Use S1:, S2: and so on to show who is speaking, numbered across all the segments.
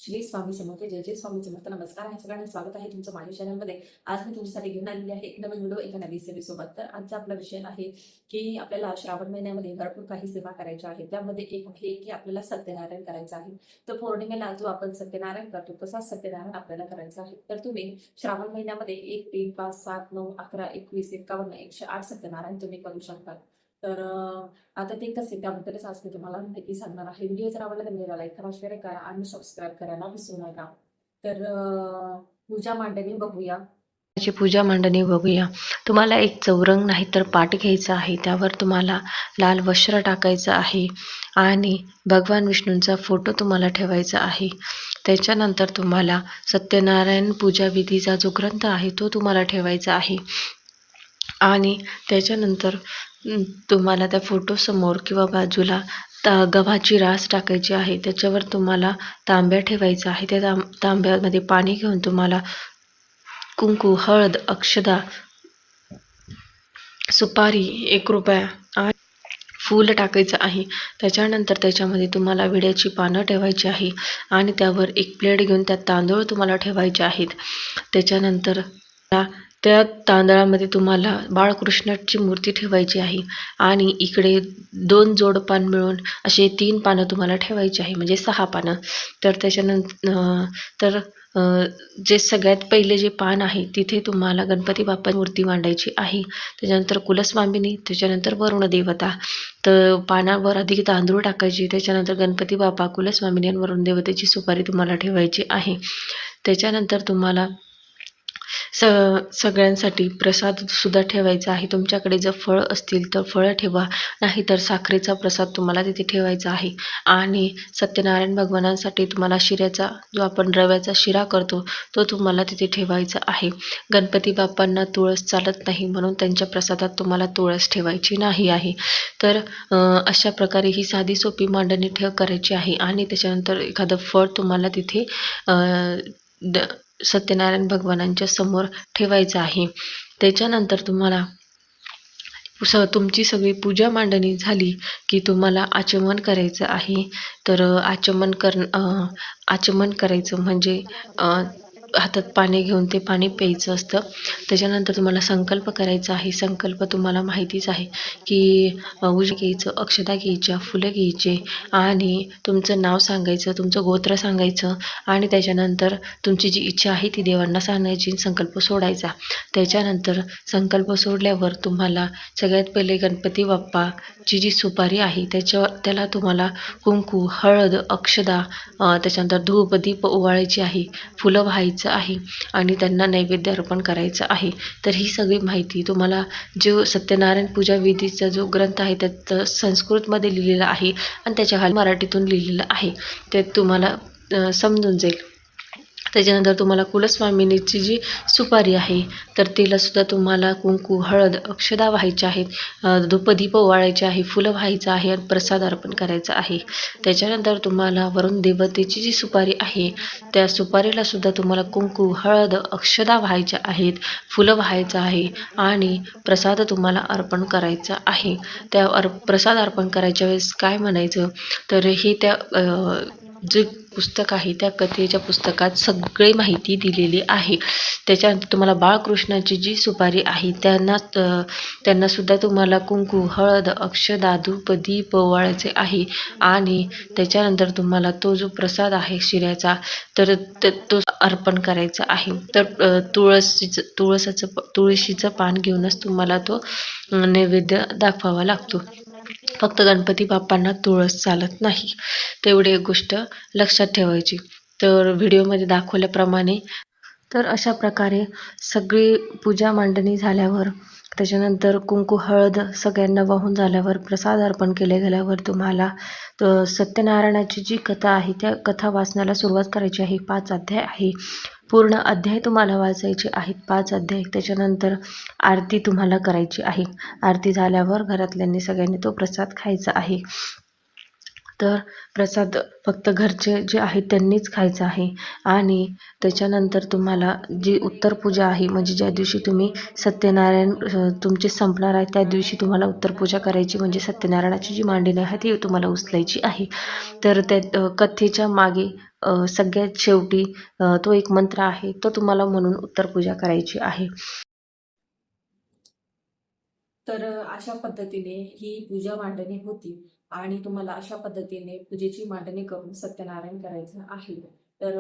S1: श्री स्वामी समर्थ जय जय स्वामी समर्थ नमस्कार आहे सगळ्यांना स्वागत आहे तुमचं माझ्या चॅनलमध्ये. आज मी तुमच्यासाठी घेऊन आलेली आहे एक नवीन व्हिडिओ एका नवीन सेवेसोबत. तर आजचा आपला विषय आहे की आपल्याला श्रावण महिन्यामध्ये भरपूर काही सेवा करायच्या आहेत. त्यामध्ये एक आहे की आपल्याला सत्यनारायण करायचं आहे. तर पौर्णिमेला जो आपण सत्यनारायण करतो तसाच सत्यनारायण आपल्याला करायचं आहे. तर तुम्ही श्रावण महिन्यामध्ये 1, 3, 5, 7, 9, 11, 21, 51, 108 सत्यनारायण तुम्ही करू शकता. तर आता ते कसे त्याबद्दलच आज मी तुम्हाला माहिती सांगणार आहे. व्हिडिओ जर आवडला तर व्हिडिओला लाईक करा, शेअर करा आणि सबस्क्राईब करायला विसरू नका. तर पूजा मांडणी बघूया.
S2: त्याची पूजा मांडणी बघूया. तुम्हाला एक चौरंग नाही तर पाट घ्यायचा आहे. त्यावर तुम्हाला लाल वस्त्र टाकायचं आहे आणि भगवान विष्णूंचा फोटो तुम्हाला ठेवायचा आहे. त्याच्यानंतर तुम्हाला सत्यनारायण पूजा विधीचा जो ग्रंथ आहे तो तुम्हाला ठेवायचा आहे आणि त्याच्यानंतर तुम्हाला त्या फोटोसमोर किंवा बाजूला गव्हाची रास टाकायची आहे. त्याच्यावर तुम्हाला तांब्या ठेवायचा आहे. त्या तांब्यामध्ये पाणी घेऊन तुम्हाला कुंकू, हळद, अक्षदा, सुपारी, ₹1 आणि फूल टाकायचं आहे. त्याच्यानंतर त्याच्यामध्ये तुम्हाला विड्याची पानं ठेवायची आहे आणि त्यावर एक प्लेट घेऊन त्यात तांदूळ तुम्हाला ठेवायचे आहेत. त्याच्यानंतर त्या तांदळामध्ये तुम्हाला बाळकृष्णाची मूर्ती ठेवायची आहे आणि इकडे 2 जोड पान मिळून असे 3 पानं तुम्हाला ठेवायची आहे, म्हणजे 6 पानं. तर त्याच्यानंतर जे सगळ्यात पहिले जे पान आहे तिथे तुम्हाला गणपती बाप्पा मूर्ती मांडायची आहे. त्याच्यानंतर कुलस्वामिनी, त्याच्यानंतर वरुण देवता. तर पानावर आधी तांदूळ टाकायचे, त्याच्यानंतर गणपती बाप्पा, कुलस्वामिनी आणि वरुण देवतेची सुपारी तुम्हाला ठेवायची आहे. त्याच्यानंतर तुम्हाला सगळ्यांसाठी प्रसाद सुद्धा ठेवायचा आहे. तुमच्याकडे जर फळं असतील तर फळं ठेवा, नाहीतर साखरेचा प्रसाद तुम्हाला तिथे ठेवायचा आहे. आणि सत्यनारायण भगवानांसाठी तुम्हाला शिऱ्याचा, जो आपण रव्याचा शिरा करतो तो तुम्हाला तिथे ठेवायचा आहे. गणपती बाप्पांना तुळस चालत नाही, म्हणून त्यांच्या प्रसादात तुम्हाला तुळस ठेवायची नाही आहे. तर अशा प्रकारे ही साधी सोपी मांडणी करायची आहे आणि त्याच्यानंतर एखादं फळ तुम्हाला तिथे सत्यनारायण भगवानांच्या समोर ठेवायचं आहे. त्याच्यानंतर तुम्हाला तुमची सगळी पूजा मांडणी झाली की तुम्हाला आचमन करायचं आहे. तर आचमन करायचं म्हणजे हातात पाणी घेऊन ते पाणी प्यायचं असतं. त्याच्यानंतर तुम्हाला संकल्प करायचा आहे. संकल्प तुम्हाला माहितीच आहे की घ्यायचं, अक्षता घ्यायच्या, फुलं घ्यायचे आणि तुमचं नाव सांगायचं, तुमचं गोत्र सांगायचं आणि त्याच्यानंतर तुमची जी इच्छा आहे ती देवांना सांगायची, संकल्प सोडायचा. त्याच्यानंतर संकल्प सोडल्यावर तुम्हाला सगळ्यात पहिले गणपती बाप्पाची जी सुपारी आहे त्याला तुम्हाला कुंकू, हळद, अक्षदा, त्याच्यानंतर धूप, दीप ओवाळायची आहे, फुलं वाहायचं आहे आणि त्यांना नैवेद्य अर्पण करायचं आहे. तर ही सगळी माहिती तुम्हाला जो सत्यनारायण पूजा विधीचा जो ग्रंथ आहे त्यात संस्कृतमध्ये लिहिलेला आहे आणि त्याच्या खाली मराठीतून लिहिलेलं आहे. ते तुम्हाला समजून जाईल. त्याच्यानंतर तुम्हाला कुलस्वामिनीची जी सुपारी आहे तर तिलासुद्धा तुम्हाला कुंकू, हळद, अक्षदा वाहायच्या आहेत, धूपदीप ओवाळायचे आहे, फुलं वाहायचं आहे आणि प्रसाद अर्पण करायचा आहे. त्याच्यानंतर तुम्हाला वरुण देवतेची जी सुपारी आहे त्या सुपारीलासुद्धा तुम्हाला कुंकू, हळद, अक्षदा वाहायच्या आहेत, फुलं वाहायचं आहे आणि प्रसाद तुम्हाला अर्पण करायचा आहे. प्रसाद अर्पण करायच्या वेळेस काय म्हणायचं, तर हे त्या जे पुस्तक आहे त्या कथेच्या पुस्तकात सगळी माहिती दिलेली आहे. त्याच्यानंतर तुम्हाला बाळकृष्णाची जी सुपारी आहे त्यांनासुद्धा तुम्हाला कुंकू, हळद, अक्षदा, धूप, दीप ओवाळायचे आहे आणि त्याच्यानंतर तुम्हाला तो जो प्रसाद आहे शिऱ्याचा तर तो अर्पण करायचा आहे. तर तुळशीचं पान घेऊनच तुम्हाला तो नैवेद्य दाखवावा लागतो. फक्त गणपती बाप्पांना तुळस चालत नाही. तेवढी एक गोष्ट लक्षात ठेवायची. तर व्हिडिओमध्ये दाखवल्याप्रमाणे तर अशा प्रकारे सगळी पूजा मांडणी झाल्यावर त्याच्यानंतर कुंकू, हळद सगळ्यांना वाहून झाल्यावर प्रसाद अर्पण केले गेल्यावर तुम्हाला सत्यनारायणाची जी कथा आहे त्या कथा वाचण्याला सुरुवात करायची आहे. 5 अध्याय आहे. पूर्ण अध्याय तुम्हाला वाचायचे आहेत, 5 अध्याय. त्याच्यानंतर आरती तुम्हाला करायची आहे. आरती झाल्यावर घरातल्यांनी सगळ्यांनी तो प्रसाद खायचा आहे. तर प्रसाद फक्त घरचे जे आहेत त्यांनीच खायचा आहे आणि त्याच्यानंतर तुम्हाला जी उत्तर पूजा आहे, म्हणजे ज्या दिवशी तुम्ही सत्यनारायण तुमचे संपणार आहे त्या दिवशी तुम्हाला उत्तर पूजा करायची, म्हणजे सत्यनारायणाची जी मांडणी आहे ती तुम्हाला उचलायची आहे. तर त्या कथेच्या मागे सगळ्यात शेवटी तो एक मंत्र आहे, तो तुम्हाला म्हणून उत्तर पूजा करायची आहे.
S1: तर अशा पद्धतीने ही पूजा मांडणी होती आणि तुम्हाला अशा पद्धतीने पूजेची मांडणी करून सत्यनारायण करायचं आहे. तर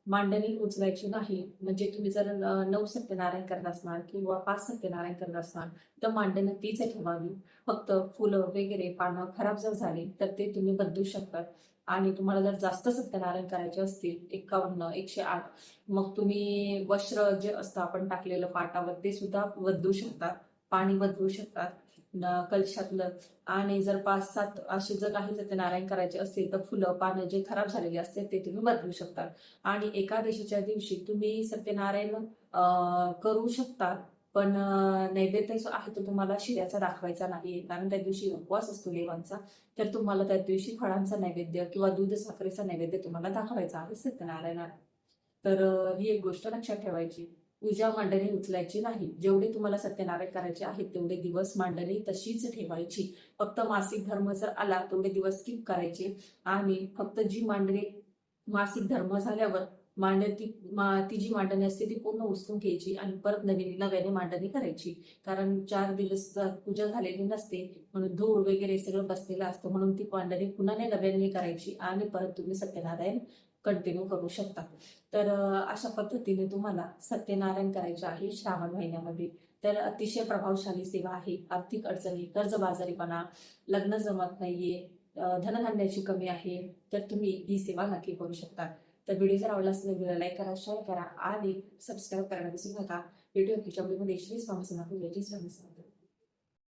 S1: मांडणी उचलायची नाही. म्हणजे तुम्ही जर 9 सत्यनारायण करत असणार किंवा 5 सत्यनारायण करत असणार, तर मांडणी तीच ठेवावी. फक्त फुलं वगैरे पानं खराब जर झाली, तर ते तुम्ही बदलू शकता. आणि तुम्हाला जर जास्त सत्यनारायण करायचे असतील 51, 108, मग तुम्ही वस्त्र जे असतं आपण टाकलेलं पाटावर ते सुद्धा बदलू शकता. पाणी बदलू शकतात कलशातलं. आणि जर 5-7 असे जर काही सत्यनारायण करायचे असतील तर फुलं पानं जे खराब झालेले असते ते तुम्ही बदलू शकता. आणि एकादशीच्या दिवशी तुम्ही सत्यनारायण करू शकता, पण नैवेद्य जो आहे तो तुम्हाला शिऱ्याचा दाखवायचा नाहीये, कारण त्या दिवशी उपवास असतो देवांचा. तर तुम्हाला त्या दिवशी फळांचा नैवेद्य किंवा दूध साखरेचा नैवेद्य तुम्हाला दाखवायचा आहे सत्यनारायणाला. तर ही एक गोष्ट लक्षात ठेवायची. पूजा मांडणी उचलायची नाही. जेवढे तुम्हाला सत्यनारायण करायचे आहेत तेवढे दिवस मांडणी तशीच ठेवायची. फक्त मासिक धर्म जर आला तेवढे दिवस स्किप करायचे आणि फक्त जी मांडणी मासिक धर्म झाल्यावर ती जी मांडणी असते ती पूर्ण उचलून घ्यायची आणि परत नव्याने मांडणी करायची. कारण 4 दिवस पूजा झालेली नसते, म्हणून धूळ वगैरे सगळं बसलेलं असतं, म्हणून ती मांडणी पुन्हा नव्याने करायची आणि परत तुम्ही सत्यनारायण कंटिन्यू करू शकता. तर अशा पद्धतीने तुम्हाला सत्यनारायण करायचे आहे श्रावण महिन्यामध्ये. तर अतिशय प्रभावशाली सेवा आहे. आर्थिक अडचणी, कर्जबाजारीपणा, लग्न जमत नाहीये, धनधान्याची कमी आहे, तर तुम्ही ही सेवा नक्की करू शकता. तर व्हिडिओ जर आवडला असेल तर व्हिडिओला लाईक करा, शेअर करा आणि सबस्क्राईब करायला विसरू नका. व्हिडिओ पुढच्या व्हिडिओमध्ये श्री स्वामी समर्थ, जय श्री स्वामी समर्थ.